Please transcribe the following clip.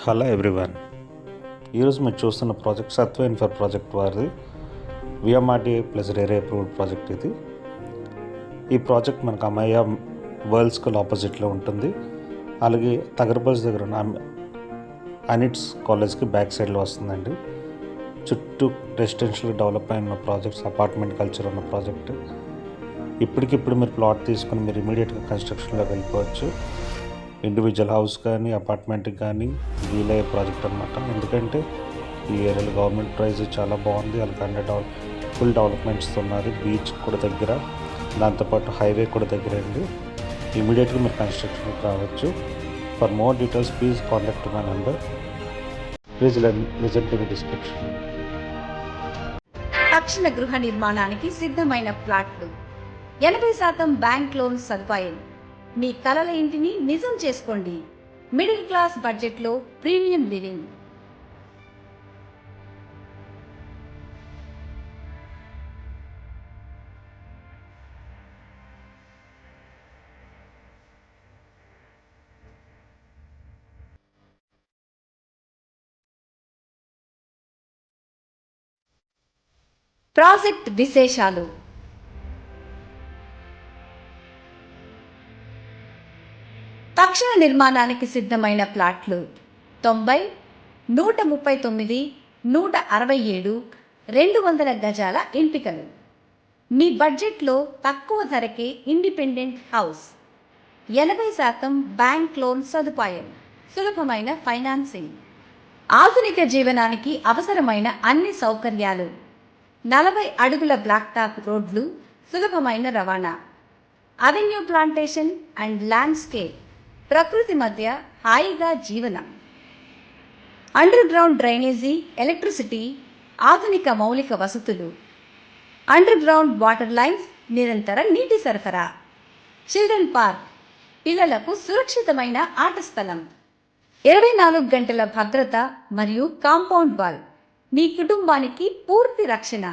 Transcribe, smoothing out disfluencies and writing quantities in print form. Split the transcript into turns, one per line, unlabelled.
Hello everyone. ఈరోజు మీరు చూస్తున్న ప్రాజెక్ట్ సత్వ ఇన్ఫర్ ప్రాజెక్ట్ వారిది విఎంఆర్డీఏ ప్లస్ రేరే అప్రూవ్డ్ ప్రాజెక్ట్ ఇది. ఈ ప్రాజెక్ట్ మనకు అమయ్య వరల్డ్ స్కూల్ ఆపోజిట్లో ఉంటుంది. అలాగే తగరబజ్ దగ్గర ఉన్న అనిట్స్ కాలేజ్కి బ్యాక్ సైడ్లో వస్తుందండి. చుట్టూ రెసిడెన్షియల్ డెవలప్ అయిన ప్రాజెక్ట్స్, అపార్ట్మెంట్ కల్చర్ ఉన్న ప్రాజెక్ట్. ఇప్పటికిప్పుడు మీరు ప్లాట్ తీసుకొని మీరు ఇమీడియట్గా కన్స్ట్రక్షన్లోకి వెళ్ళిపోవచ్చు. ఇండివిజువల్ హౌస్ కానీ అపార్ట్మెంట్కి కానీ వీలయ్యే ప్రాజెక్ట్ అనమాట. ఎందుకంటే ఈ ఏరియాలో గవర్నమెంట్ ప్రైజ్ చాలా బాగుంది. అలాగే ఫుల్ డెవలప్మెంట్స్ ఉన్నది. బీచ్ కూడా దగ్గర, దాంతోపాటు హైవే కూడా దగ్గర అండి. ఇమీడియట్గా మీరు కన్స్ట్రక్షన్కి రావచ్చు. For more details please contact my number. Please listen to the description.
తక్షణ గృహ నిర్మాణానికి సిద్ధమైన ప్లాట్లు, 80% బ్యాంక్ లోన్ సదుపాయం. మీ కలల ఇంటిని నిజం చేసుకోండి. మిడిల్ క్లాస్ బడ్జెట్లో ప్రీమియం లివింగ్. ప్రాజెక్ట్ విశేషాలు. తక్షణ నిర్మాణానికి సిద్ధమైన ప్లాట్లు 90, 139, 167, 200 గజాల ఎంపికలు. మీ బడ్జెట్లో తక్కువ ధరకే ఇండిపెండెంట్ హౌస్, 80% బ్యాంక్ లోన్ సదుపాయం, సులభమైన ఫైనాన్సింగ్, ఆధునిక జీవనానికి అవసరమైన అన్ని సౌకర్యాలు, 40 అడుగుల బ్లాక్ టాప్ రోడ్లు, సులభమైన రవాణా, అవెన్యూ ప్లాంటేషన్ అండ్ ల్యాండ్స్కేప్, ప్రకృతి మధ్య హాయిగా జీవనం, అండర్ గ్రౌండ్ డ్రైనేజీ, ఎలక్ట్రిసిటీ, ఆధునిక మౌలిక వసతులు, అండర్ గ్రౌండ్ వాటర్ లైన్స్, నిరంతర నీటి సరఫరా, చిల్డ్రన్ పార్క్, పిల్లలకు సురక్షితమైన ఆట స్థలం, 24 గంటల భద్రత మరియు కాంపౌండ్ వాల్, మీ కుటుంబానికి పూర్తి రక్షణ.